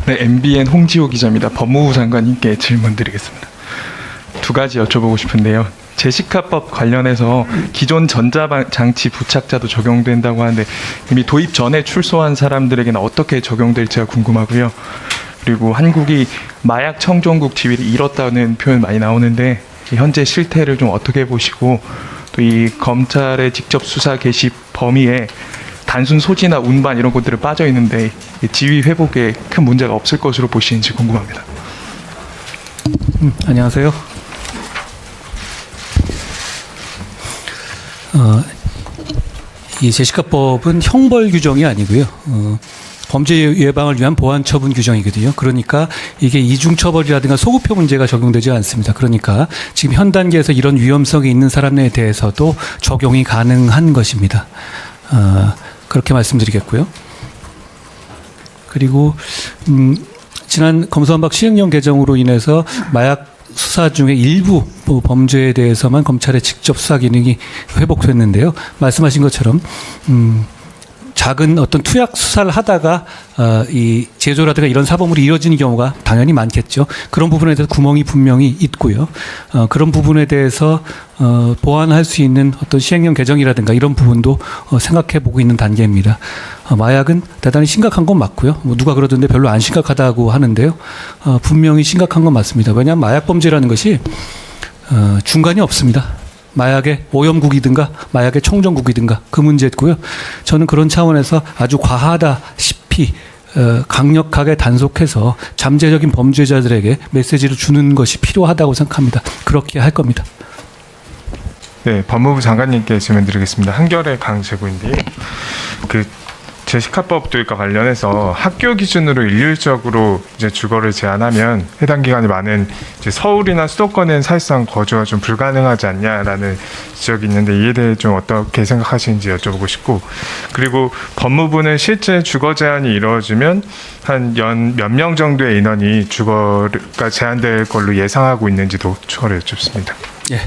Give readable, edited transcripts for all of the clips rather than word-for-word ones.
네, MBN 홍지호 기자입니다. 법무부 장관님께 질문 드리겠습니다. 두 가지 여쭤보고 싶은데요. 제시카법 관련해서 기존 전자장치 부착자도 적용된다고 하는데 이미 도입 전에 출소한 사람들에게는 어떻게 적용될지가 궁금하고요. 그리고 한국이 마약 청정국 지위를 잃었다는 표현 많이 나오는데 현재 실태를 좀 어떻게 보시고 또 이 검찰의 직접 수사 개시 범위에 단순 소지나 운반 이런 것들이 빠져 있는데 지위 회복에 큰 문제가 없을 것으로 보시는지 궁금합니다. 안녕하세요. 이 제시카법은 형벌 규정이 아니고요. 범죄 예방을 위한 보안 처분 규정이거든요. 그러니까 이게 이중 처벌이라든가 소급표 문제가 적용되지 않습니다. 그러니까 지금 현 단계에서 이런 위험성이 있는 사람에 대해서도 적용이 가능한 것입니다. 그렇게 말씀드리겠고요. 그리고 지난 검수완박 시행령 개정으로 인해서 마약 수사 중에 일부 범죄에 대해서만 검찰의 직접 수사 기능이 회복됐는데요. 말씀하신 것처럼 작은 어떤 투약 수사를 하다가 이 제조라든가 이런 사범으로 이루어지는 경우가 당연히 많겠죠. 그런 부분에 대해서 구멍이 분명히 있고요. 그런 부분에 대해서 보완할 수 있는 어떤 시행령 개정이라든가 이런 부분도 생각해 보고 있는 단계입니다. 마약은 대단히 심각한 건 맞고요. 누가 그러던데 별로 안 심각하다고 하는데요. 분명히 심각한 건 맞습니다. 왜냐하면 마약 범죄라는 것이 중간이 없습니다. 마약의 오염국이든가 마약의 청정국이든가 그 문제고요. 저는 그런 차원에서 아주 과하다시피 강력하게 단속해서 잠재적인 범죄자들에게 메시지를 주는 것이 필요하다고 생각합니다. 그렇게 할 겁니다. 네, 법무부 장관님께 질문 드리겠습니다. 한결의 강재구인데요. 제시카법 도입과 관련해서 학교 기준으로 일률적으로 이제 주거를 제한하면 해당 기간이 많은 이제 서울이나 수도권은 사실상 거주가 좀 불가능하지 않냐라는 지적이 있는데 이에 대해 좀 어떻게 생각하시는지 여쭤보고 싶고, 그리고 법무부는 실제 주거 제한이 이루어지면 한 몇 명 정도의 인원이 주거가 제한될 걸로 예상하고 있는지도 추가로 여쭙습니다. 예.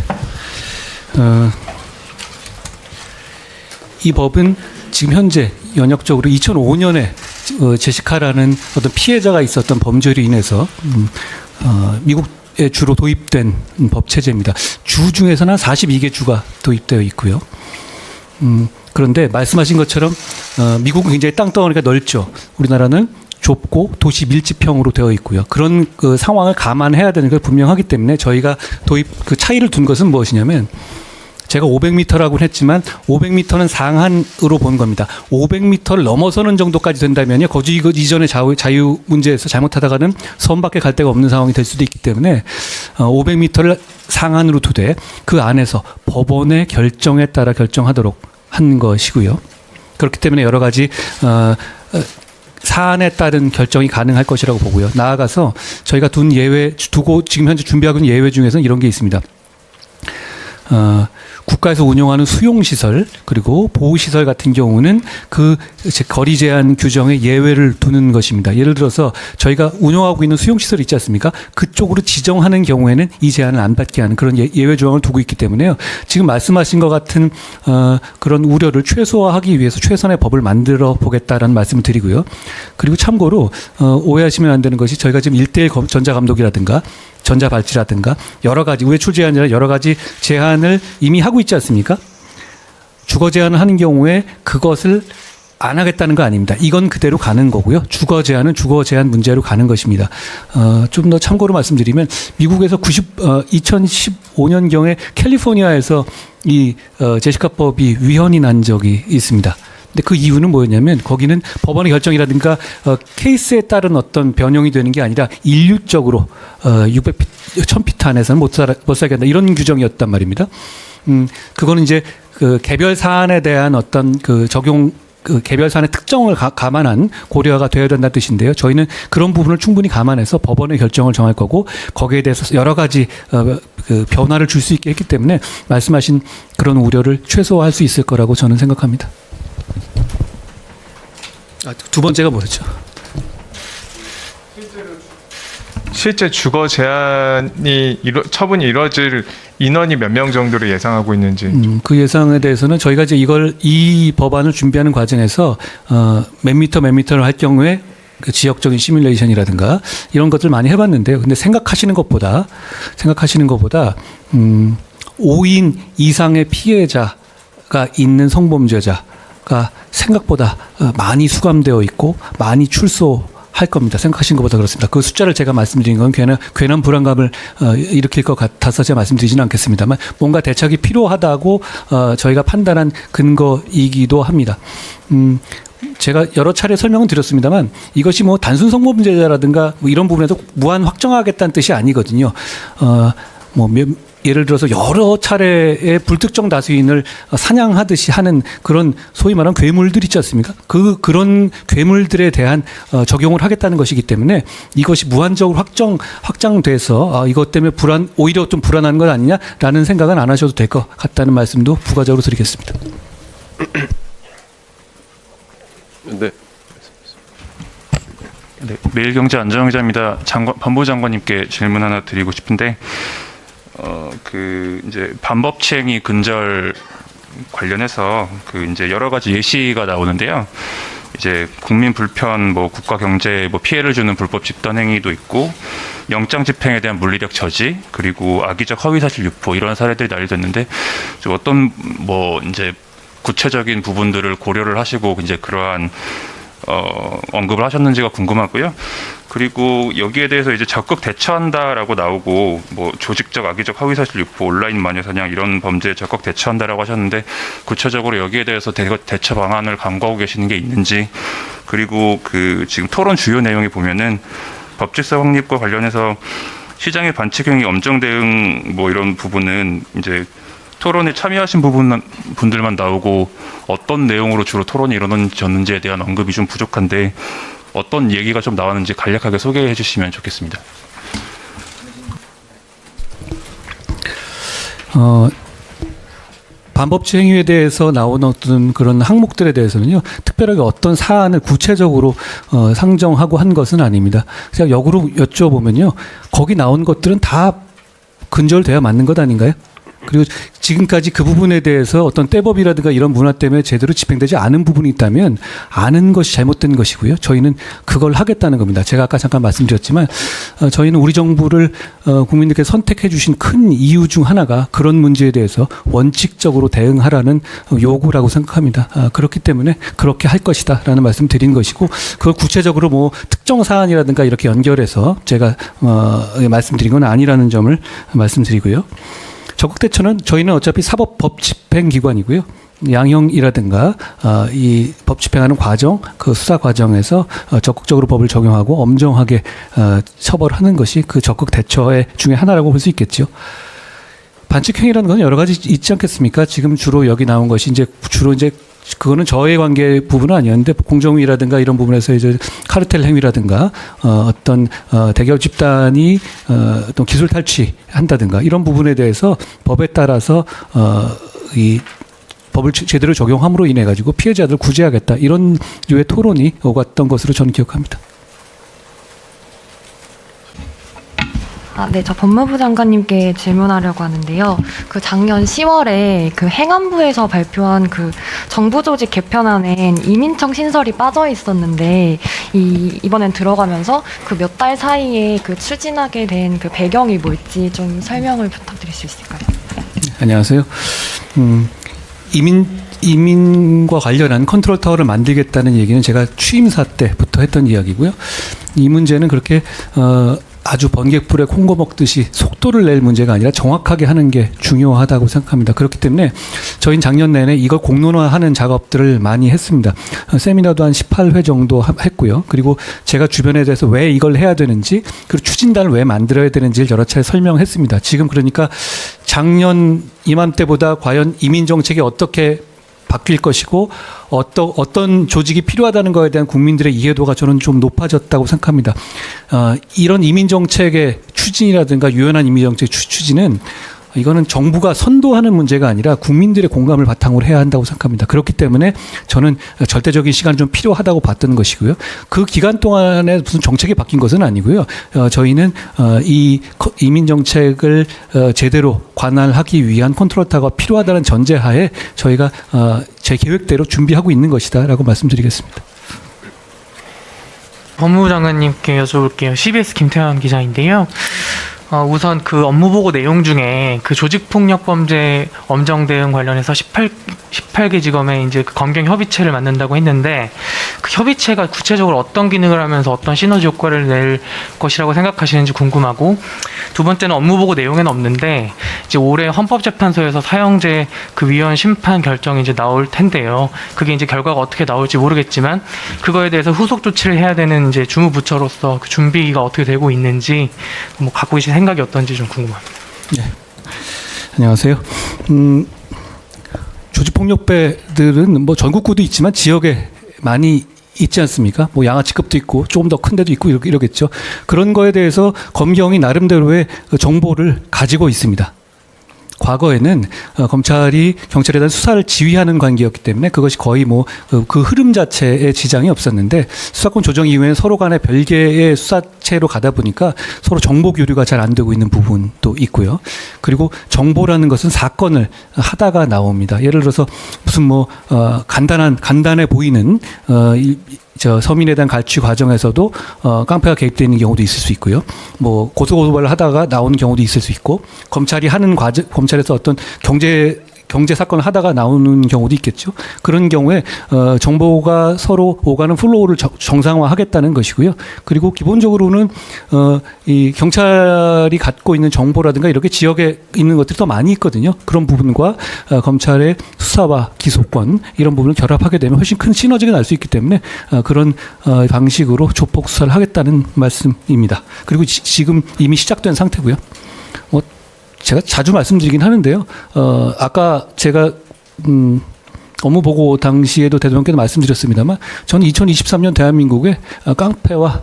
이 법은 지금 현재 연역적으로 2005년에 제시카라는 어떤 피해자가 있었던 범죄로 인해서 미국에 주로 도입된 법 체제입니다. 주 중에서는 42개 주가 도입되어 있고요. 그런데 말씀하신 것처럼 미국은 굉장히 땅덩어리가 넓죠. 우리나라는 좁고 도시 밀집형으로 되어 있고요. 그런 그 상황을 감안해야 되는 게 분명하기 때문에 저희가 도입 그 차이를 둔 것은 무엇이냐면, 제가 500m라고는 했지만 500m는 상한으로 본 겁니다. 500m를 넘어서는 정도까지 된다면요, 거주 이전의 자유 문제에서 잘못하다가는 섬 밖에 갈 데가 없는 상황이 될 수도 있기 때문에 500m를 상한으로 두되 그 안에서 법원의 결정에 따라 결정하도록 한 것이고요. 그렇기 때문에 여러 가지 사안에 따른 결정이 가능할 것이라고 보고요. 나아가서 저희가 두고 지금 현재 준비하고 있는 예외 중에서는 이런 게 있습니다. 국가에서 운영하는 수용시설 그리고 보호시설 같은 경우는 그 거리 제한 규정에 예외를 두는 것입니다. 예를 들어서 저희가 운영하고 있는 수용시설 있지 않습니까? 그쪽으로 지정하는 경우에는 이 제한을 안 받게 하는 그런 예외 조항을 두고 있기 때문에요. 지금 말씀하신 것 같은 그런 우려를 최소화하기 위해서 최선의 법을 만들어 보겠다라는 말씀을 드리고요. 그리고 참고로 오해하시면 안 되는 것이, 저희가 지금 1:1 전자감독이라든가 전자발찌라든가 여러 가지 외출 제한이나 여러 가지 제한을 이미 하고 있지 않습니까? 주거 제한을 하는 경우에 그것을 안 하겠다는 거 아닙니다. 이건 그대로 가는 거고요. 주거 제한은 주거 제한 문제로 가는 것입니다. 좀 더 참고로 말씀드리면 미국에서 2015년경에 캘리포니아에서 이 제시카법이 위헌이 난 적이 있습니다. 근데 그 이유는 뭐였냐면, 거기는 법원의 결정이라든가 케이스에 따른 어떤 변형이 되는 게 아니라 일률적으로 600피트, 1000피트 안에서는 못 살게 한다, 이런 규정이었단 말입니다. 그거는 이제 그 개별 사안에 대한 어떤 그 적용, 그 개별 사안의 특정을 감안한 고려가 되어야 된다는 뜻인데요. 저희는 그런 부분을 충분히 감안해서 법원의 결정을 정할 거고, 거기에 대해서 여러 가지 그 변화를 줄 수 있게 했기 때문에 말씀하신 그런 우려를 최소화할 수 있을 거라고 저는 생각합니다. 두 번째가 뭐였죠? 실제 주거 제한이 처분이 이루어질 인원이 몇 명 정도로 예상하고 있는지. 그 예상에 대해서는 저희가 이제 이 법안을 준비하는 과정에서 몇 미터를 할 경우에 그 지역적인 시뮬레이션이라든가 이런 것들 많이 해봤는데요. 근데 생각하시는 것보다 5인 이상의 피해자가 있는 성범죄자가 생각보다 많이 수감되어 있고 많이 출소할 겁니다. 생각하신 것보다 그렇습니다. 그 숫자를 제가 말씀드린 건 괜한 불안감을 일으킬 것 같아서 제가 말씀드리지는 않겠습니다만 뭔가 대책이 필요하다고 저희가 판단한 근거이기도 합니다. 제가 여러 차례 설명은 드렸습니다만 이것이 뭐 단순 성범죄자라든가 뭐 이런 부분에도 무한 확정하겠다는 뜻이 아니거든요. 예를 들어서 여러 차례의 불특정 다수인을 사냥하듯이 하는 그런 소위 말하는 괴물들 있지 않습니까? 그런 괴물들에 대한 적용을 하겠다는 것이기 때문에 이것이 무한적으로 확장돼서 이것 때문에 오히려 좀 불안한 것 아니냐라는 생각은 안 하셔도 될 것 같다는 말씀도 부가적으로 드리겠습니다. 네. 네, 매일경제 안정환 기자입니다. 법무부 장관님께 질문 하나 드리고 싶은데, 이제 반법치행이 근절 관련해서 이제 여러 가지 예시가 나오는데요. 이제 국민 불편, 국가 경제에 피해를 주는 불법 집단 행위도 있고, 영장 집행에 대한 물리력 저지, 그리고 악의적 허위사실 유포 이런 사례들이 난리됐는데, 어떤 이제 구체적인 부분들을 고려를 하시고 이제 그러한 언급을 하셨는지가 궁금하고요. 그리고 여기에 대해서 이제 적극 대처한다라고 나오고 조직적 악의적 허위사실 유포, 온라인 마녀 사냥 이런 범죄에 적극 대처한다라고 하셨는데 구체적으로 여기에 대해서 대처 방안을 강구하고 계시는 게 있는지, 그리고 지금 토론 주요 내용에 보면은 법질서 확립과 관련해서 시장의 반칙행위 엄정 대응 이런 부분은 이제 토론에 참여하신 분들만 나오고 어떤 내용으로 주로 토론이 이루어졌는지에 대한 언급이 좀 부족한데 어떤 얘기가 좀 나왔는지 간략하게 소개해 주시면 좋겠습니다. 반법치 행위에 대해서 나온 어떤 그런 항목들에 대해서는요, 특별하게 어떤 사안을 구체적으로 상정하고 한 것은 아닙니다. 제가 역으로 여쭤보면요, 거기 나온 것들은 다 근절돼야 맞는 것 아닌가요? 그리고 지금까지 그 부분에 대해서 어떤 떼법이라든가 이런 문화 때문에 제대로 집행되지 않은 부분이 있다면 아는 것이 잘못된 것이고요. 저희는 그걸 하겠다는 겁니다. 제가 아까 잠깐 말씀드렸지만 저희는 우리 정부를 국민들께 선택해 주신 큰 이유 중 하나가 그런 문제에 대해서 원칙적으로 대응하라는 요구라고 생각합니다. 그렇기 때문에 그렇게 할 것이다 라는 말씀 드린 것이고, 그걸 구체적으로 특정 사안이라든가 이렇게 연결해서 제가 말씀드린 건 아니라는 점을 말씀드리고요. 적극 대처는 저희는 어차피 사법 법 집행 기관이고요. 양형이라든가 이 법 집행하는 과정, 그 수사 과정에서 적극적으로 법을 적용하고 엄정하게 처벌하는 것이 그 적극 대처의 중에 하나라고 볼 수 있겠죠. 반칙행위라는 건 여러 가지 있지 않겠습니까? 지금 주로 여기 나온 것이 주로 그거는 저의 관계 부분은 아니었는데 공정위라든가 이런 부분에서 이제 카르텔 행위라든가 어떤 대기업 집단이 어떤 기술 탈취한다든가 이런 부분에 대해서 법에 따라서 이 법을 제대로 적용함으로 인해 가지고 피해자들 구제하겠다 이런 류의 토론이 오갔던 것으로 저는 기억합니다. 네, 저 법무부 장관님께 질문하려고 하는데요. 작년 10월에 행안부에서 발표한 정부 조직 개편안엔 이민청 신설이 빠져 있었는데 이번엔 들어가면서 몇 달 사이에 추진하게 된 배경이 뭘지 좀 설명을 부탁드릴 수 있을까요? 안녕하세요. 이민과 관련한 컨트롤 타워를 만들겠다는 얘기는 제가 취임사 때부터 했던 이야기고요. 이 문제는 그렇게 아주 번개불에 콩고 먹듯이 속도를 낼 문제가 아니라 정확하게 하는 게 중요하다고 생각합니다. 그렇기 때문에 저희는 작년 내내 이걸 공론화하는 작업들을 많이 했습니다. 세미나도 한 18회 정도 했고요. 그리고 제가 주변에 대해서 왜 이걸 해야 되는지, 그리고 추진단을 왜 만들어야 되는지를 여러 차례 설명했습니다. 지금 그러니까 작년 이맘때보다 과연 이민 정책이 어떻게 바뀔 것이고 어떤 조직이 필요하다는 것에 대한 국민들의 이해도가 저는 좀 높아졌다고 생각합니다. 이런 이민 정책의 추진이라든가 유연한 이민 정책 추진은 이거는 정부가 선도하는 문제가 아니라 국민들의 공감을 바탕으로 해야 한다고 생각합니다. 그렇기 때문에 저는 절대적인 시간이 좀 필요하다고 봤던 것이고요. 그 기간 동안에 무슨 정책이 바뀐 것은 아니고요. 저희는 이 이민 정책을 제대로 관할하기 위한 컨트롤 타워가 필요하다는 전제하에 저희가 제 계획대로 준비하고 있는 것이다라고 말씀드리겠습니다. 법무부 장관님께 여쭤볼게요. CBS 김태환 기자인데요. 우선 그 업무보고 내용 중에 그 조직폭력범죄 엄정 대응 관련해서 18개 지검에 이제 그 검경 협의체를 만든다고 했는데 그 협의체가 구체적으로 어떤 기능을 하면서 어떤 시너지 효과를 낼 것이라고 생각하시는지 궁금하고, 두 번째는 업무보고 내용에는 없는데 이제 올해 헌법재판소에서 사형제 그 위헌 심판 결정이 이제 나올 텐데요. 그게 이제 결과가 어떻게 나올지 모르겠지만 그거에 대해서 후속 조치를 해야 되는 이제 주무부처로서 그 준비가 어떻게 되고 있는지, 뭐 갖고 계신 생각이 어떤지 좀 궁금합니다. 네. 안녕하세요. 조직폭력배들은 뭐 전국구도 있지만 지역에 많이 있지 않습니까? 뭐 양아치급도 있고 조금 더 큰 데도 있고 이러겠죠. 그런 거에 대해서 검경이 나름대로의 정보를 가지고 있습니다. 과거에는 검찰이 경찰에 대한 수사를 지휘하는 관계였기 때문에 그것이 거의 뭐 그 흐름 자체에 지장이 없었는데, 수사권 조정 이후에는 서로 간에 별개의 수사체로 가다 보니까 서로 정보 교류가 잘 안 되고 있는 부분도 있고요. 그리고 정보라는 것은 사건을 하다가 나옵니다. 예를 들어서 무슨 뭐 간단해 보이는 서민에 대한 갈취 과정에서도 깡패가 개입되어 있는 경우도 있을 수 있고요. 뭐 고소고발을 하다가 나오는 경우도 있을 수 있고, 검찰이 하는 검찰에서 어떤 경제 사건을 하다가 나오는 경우도 있겠죠. 그런 경우에 정보가 서로 오가는 플로우를 정상화하겠다는 것이고요. 그리고 기본적으로는 이 경찰이 갖고 있는 정보라든가 이렇게 지역에 있는 것들이 더 많이 있거든요. 그런 부분과 검찰의 수사와 기소권 이런 부분을 결합하게 되면 훨씬 큰 시너지가 날 수 있기 때문에 그런 방식으로 조폭 수사를 하겠다는 말씀입니다. 그리고 지금 이미 시작된 상태고요. 제가 자주 말씀드리긴 하는데요. 아까 제가 업무 보고 당시에도 대통령께도 말씀드렸습니다만, 저는 2023년 대한민국의 깡패와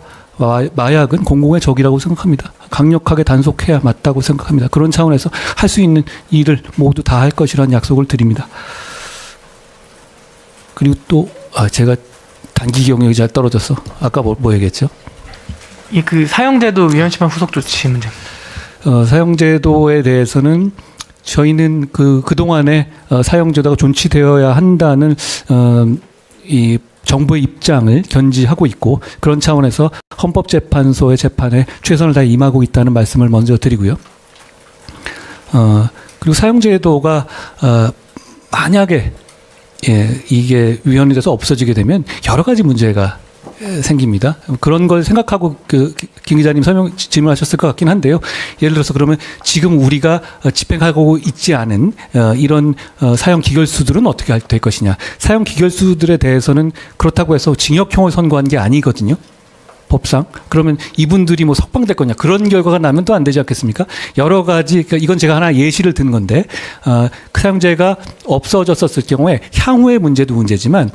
마약은 공공의 적이라고 생각합니다. 강력하게 단속해야 맞다고 생각합니다. 그런 차원에서 할 수 있는 일을 모두 다 할 것이라는 약속을 드립니다. 그리고 또 제가 단기 기억력이 잘 떨어져서 아까 뭐 얘기했죠? 그 사형제도 위헌 심판 후속 조치 문제입니다. 사형제도에 대해서는 저희는 그동안에 사형제도가 존치되어야 한다는 이 정부의 입장을 견지하고 있고, 그런 차원에서 헌법재판소의 재판에 최선을 다해 임하고 있다는 말씀을 먼저 드리고요. 그리고 사형제도가 만약에 이게 위헌이 돼서 없어지게 되면 여러 가지 문제가 생깁니다. 그런 걸 생각하고 김 기자님 질문하셨을 것 같긴 한데요. 예를 들어서 그러면 지금 우리가 집행하고 있지 않은 이런 사형 기결수들은 어떻게 될 것이냐. 사형 기결수들에 대해서는 그렇다고 해서 징역형을 선고한 게 아니거든요. 법상. 그러면 이분들이 뭐 석방될 거냐. 그런 결과가 나면 또 안 되지 않겠습니까? 여러 가지, 그러니까 이건 제가 하나 예시를 든 건데, 그 사형제가 없어졌었을 경우에 향후의 문제도 문제지만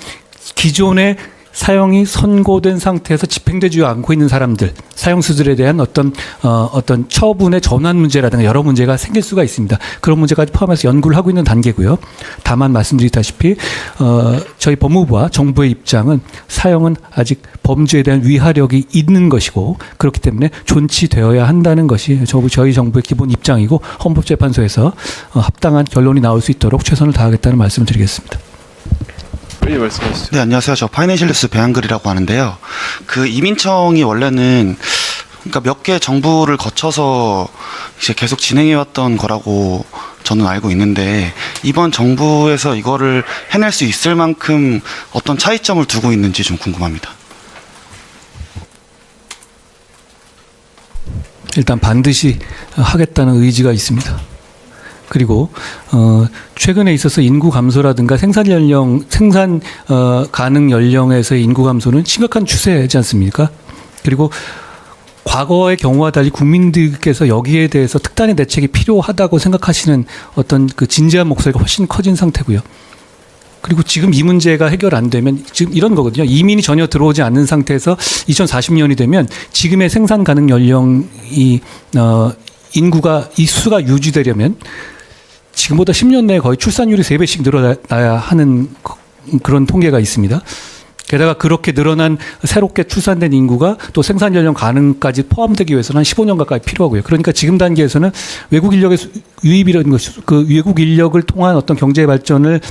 기존의 사형이 선고된 상태에서 집행되지 않고 있는 사람들, 사형수들에 대한 어떤 처분의 전환 문제라든가 여러 문제가 생길 수가 있습니다. 그런 문제까지 포함해서 연구를 하고 있는 단계고요. 다만 말씀드리다시피 저희 법무부와 정부의 입장은 사형은 아직 범죄에 대한 위하력이 있는 것이고, 그렇기 때문에 존치되어야 한다는 것이 저희 정부의 기본 입장이고, 헌법재판소에서 합당한 결론이 나올 수 있도록 최선을 다하겠다는 말씀을 드리겠습니다. 예, 말씀하시죠. 네, 안녕하세요. 저 파이낸셜뉴스 배한글이라고 하는데요. 그 이민청이 원래는 그러니까 몇 개 정부를 거쳐서 이제 계속 진행해왔던 거라고 저는 알고 있는데, 이번 정부에서 이거를 해낼 수 있을 만큼 어떤 차이점을 두고 있는지 좀 궁금합니다. 일단 반드시 하겠다는 의지가 있습니다. 그리고 최근에 있어서 인구 감소라든가 생산 가능 연령에서의 인구 감소는 심각한 추세지 않습니까? 그리고 과거의 경우와 달리 국민들께서 여기에 대해서 특단의 대책이 필요하다고 생각하시는 어떤 그 진지한 목소리가 훨씬 커진 상태고요. 그리고 지금 이 문제가 해결 안 되면 지금 이런 거거든요. 이민이 전혀 들어오지 않는 상태에서 2040년이 되면 지금의 생산 가능 연령이 인구가 이 수가 유지되려면 지금보다 10년 내에 거의 출산율이 3배씩 늘어나야 하는 그런 통계가 있습니다. 게다가 그렇게 늘어난 새롭게 출산된 인구가 또 생산 연령 가능까지 포함되기 위해서는 한 15년 가까이 필요하고요. 그러니까 지금 단계에서는 외국 인력의 유입이라는 것, 그 외국 인력을 통한 어떤 경제 발전을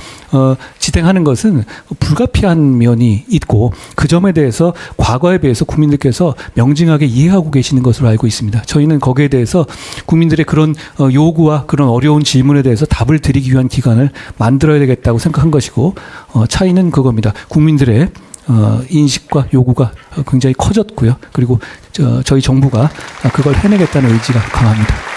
지탱하는 것은 불가피한 면이 있고 그 점에 대해서 과거에 비해서 국민들께서 명징하게 이해하고 계시는 것으로 알고 있습니다. 저희는 거기에 대해서 국민들의 그런 요구와 그런 어려운 질문에 대해서 답을 드리기 위한 기관을 만들어야 되겠다고 생각한 것이고 차이는 그겁니다. 국민들의 인식과 요구가 굉장히 커졌고요. 그리고 저희 정부가 그걸 해내겠다는 의지가 강합니다.